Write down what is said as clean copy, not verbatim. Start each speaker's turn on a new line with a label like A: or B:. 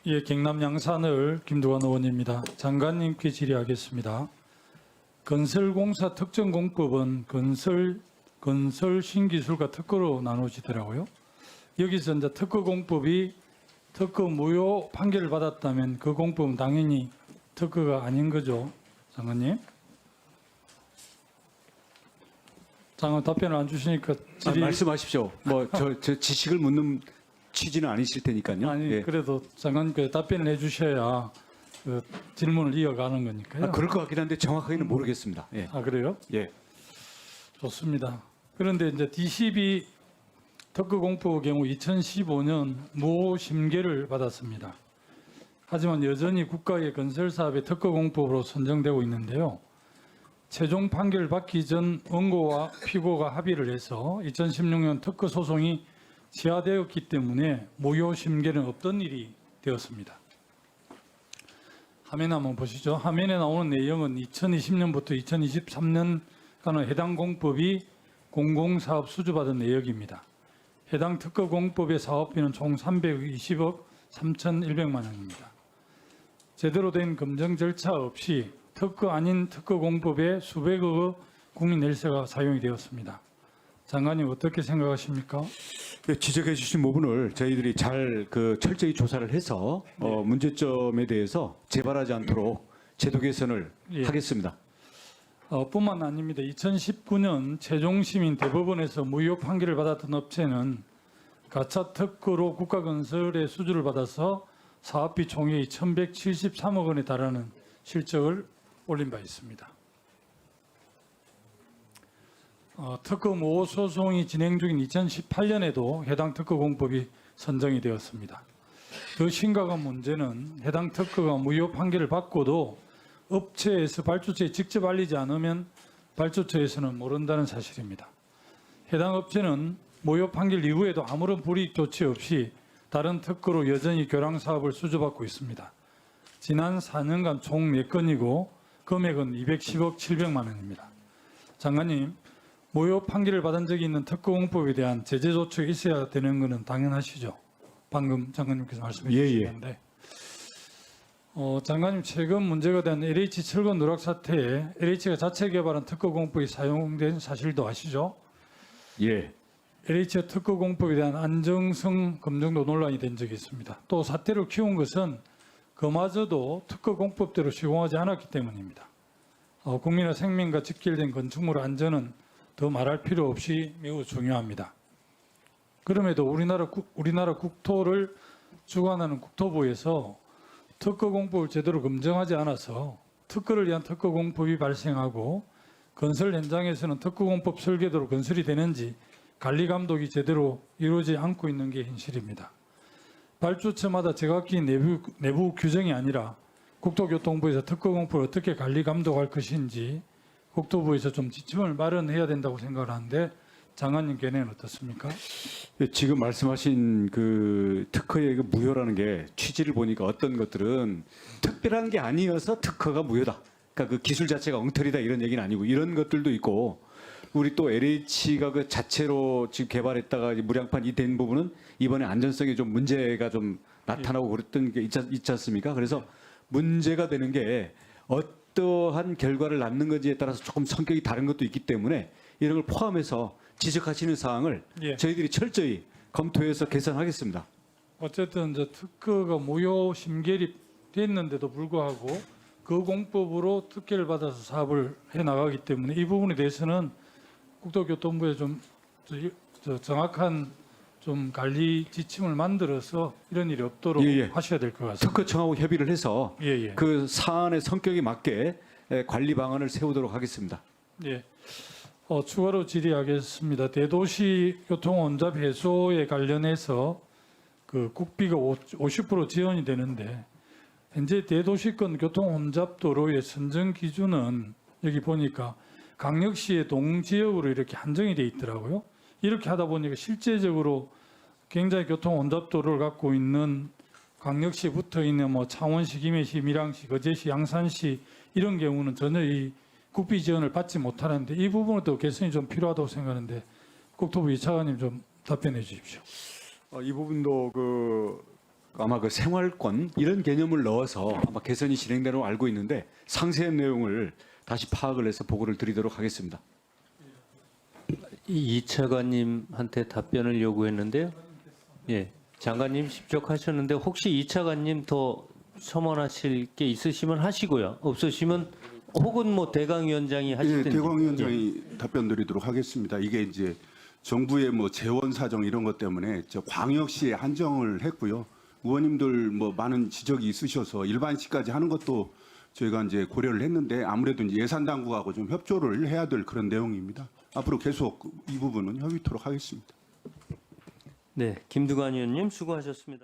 A: 예, 경남 양산을 김두관 의원입니다. 장관님께 질의하겠습니다. 건설공사 특정공법은 건설 신기술과 특허로 나누어지더라고요. 여기서 이제 특허공법이 특허 무효 판결을 받았다면 그 공법은 당연히 특허가 아닌 거죠, 장관님? 장관 답변을 안 주시니까
B: 말씀하십시오. 뭐 저 지식을 묻는 취지는 아니실 테니까요.
A: 아니
B: 예.
A: 그래도 장관님께 답변을 해주셔야 그 질문을 이어가는 거니까요.
B: 그럴 것 같긴 한데 정확하게는 모르겠습니다. 예.
A: 아 그래요?
B: 예.
A: 좋습니다. 그런데 이제 D12 특허공법의 경우 2015년 무효 심계를 받았습니다. 하지만 여전히 국가의 건설사업의 특허공법으로 선정되고 있는데요. 최종 판결을 받기 전 원고와 피고가 합의를 해서 2016년 특허 소송이 지하되었기 때문에 무효 심계는 없던 일이 되었습니다. 화면 한번 보시죠. 화면에 나오는 내용은 2020년부터 2023년간의 해당 공법이 공공사업 수주받은 내역입니다. 해당 특허공법의 사업비는 총 320억 3,100만 원입니다. 제대로 된 검증 절차 없이 특허 아닌 특허공법에 수백억 국민 낼세가 사용이 되었습니다. 장관님 어떻게 생각하십니까?
B: 예, 지적해 주신 부분을 저희들이 잘 철저히 조사를 해서 문제점에 대해서 재발하지 않도록 제도 개선을
A: 예.
B: 하겠습니다.
A: 뿐만 아닙니다. 2019년 최종심인 대법원에서 무효 판결을 받았던 업체는 가차 특허로 국가건설의 수주를 받아서 사업비 총액이 1,173억 원에 달하는 실적을 올린 바 있습니다. 특허 모호 소송이 진행 중인 2018년에도 해당 특허 공법이 선정이 되었습니다. 더 심각한 문제는 해당 특허가 무효 판결을 받고도 업체에서 발주처에 직접 알리지 않으면 발주처에서는 모른다는 사실입니다. 해당 업체는 무효 판결 이후에도 아무런 불이익 조치 없이 다른 특허로 여전히 교량 사업을 수주받고 있습니다. 지난 4년간 총 4건이고 금액은 210억 700만 원입니다. 장관님, 무효 판결을 받은 적이 있는 특허공법에 대한 제재 조치가 있어야 되는 것은 당연하시죠? 방금 장관님께서 말씀해 주셨는데 장관님 최근 문제가 된 LH 철근 누락 사태에 LH가 자체 개발한 특허공법이 사용된 사실도 아시죠?
B: 예.
A: LH의 특허공법에 대한 안정성 검증도 논란이 된 적이 있습니다. 또 사태를 키운 것은 그마저도 특허공법대로 시공하지 않았기 때문입니다. 국민의 생명과 직결된 건축물 안전은 더 말할 필요 없이 매우 중요합니다. 그럼에도 우리나라 국토를 주관하는 국토부에서 특허공법을 제대로 검증하지 않아서 특허를 위한 특허공법이 발생하고 건설 현장에서는 특허공법 설계도로 건설이 되는지 관리 감독이 제대로 이루어지지 않고 있는 게 현실입니다. 발주처마다 제각기 내부 규정이 아니라 국토교통부에서 특허공법을 어떻게 관리 감독할 것인지 국토부에서 좀 지침을 마련해야 된다고 생각을 하는데 장관님 견해는 어떻습니까?
B: 지금 말씀하신 그 특허의 그 무효라는 게 취지를 보니까 어떤 것들은 특별한 게 아니어서 특허가 무효다. 그러니까 그 기술 자체가 엉터리다 이런 얘기는 아니고 이런 것들도 있고 우리 또 LH가 그 자체로 지금 개발했다가 무량판 이 된 부분은 이번에 안전성에 좀 문제가 좀 나타나고 그랬던 게 있지 않습니까? 그래서 문제가 되는 게 어떠한 결과를 낳는 건지에 따라서 조금 성격이 다른 것도 있기 때문에 이런 걸 포함해서 지적하시는 사항을
A: 예.
B: 저희들이 철저히 검토해서 개선하겠습니다.
A: 어쨌든 이제 특허가 무효 심결이 됐는데도 불구하고 그 공법으로 특혜를 받아서 사업을 해 나가기 때문에 이 부분에 대해서는 국토교통부에 좀 정확한 좀 관리 지침을 만들어서 이런 일이 없도록
B: 예, 예.
A: 하셔야 될 것 같습니다.
B: 특허청하고 협의를 해서
A: 예.
B: 그 사안의 성격에 맞게 관리 방안을 세우도록 하겠습니다.
A: 예. 추가로 질의하겠습니다. 대도시 교통 혼잡 해소에 관련해서 그 국비가 50% 지원이 되는데 현재 대도시권 교통 혼잡 도로의 선정 기준은 여기 보니까 강력시의 동지역으로 이렇게 한정이 돼 있더라고요. 이렇게 하다 보니까 실제적으로 굉장히 교통 혼잡 도로를 갖고 있는 광역시에 붙어 있는 뭐 창원시, 김해시, 밀양시, 거제시, 양산시 이런 경우는 전혀 이 국비 지원을 받지 못하는데 이 부분은 또 개선이 좀 필요하다고 생각하는데 국토부 이차관님 좀 답변해 주십시오.
B: 이 부분도 아마 그 생활권 이런 개념을 넣어서 아마 개선이 진행되는 걸 알고 있는데 상세한 내용을 다시 파악을 해서 보고를 드리도록 하겠습니다.
C: 이 차관님한테 답변을 요구했는데요. 예, 장관님 십족하셨는데 혹시 이 차관님 더 첨언하실 게 있으시면 하시고요. 없으시면 혹은 뭐 대강위원장이
D: 예,
C: 하시든지.
D: 대광위원장이 답변드리도록 하겠습니다. 이게 이제 정부의 뭐 재원 사정 이런 것 때문에 저 광역시에 한정을 했고요. 의원님들 뭐 많은 지적이 있으셔서 일반시까지 하는 것도 저희가 이제 고려를 했는데 아무래도 이제 예산 당국하고 좀 협조를 해야 될 그런 내용입니다. 앞으로 계속 이 부분은 협의토록 하겠습니다.
C: 네, 김두관 의원님 수고하셨습니다.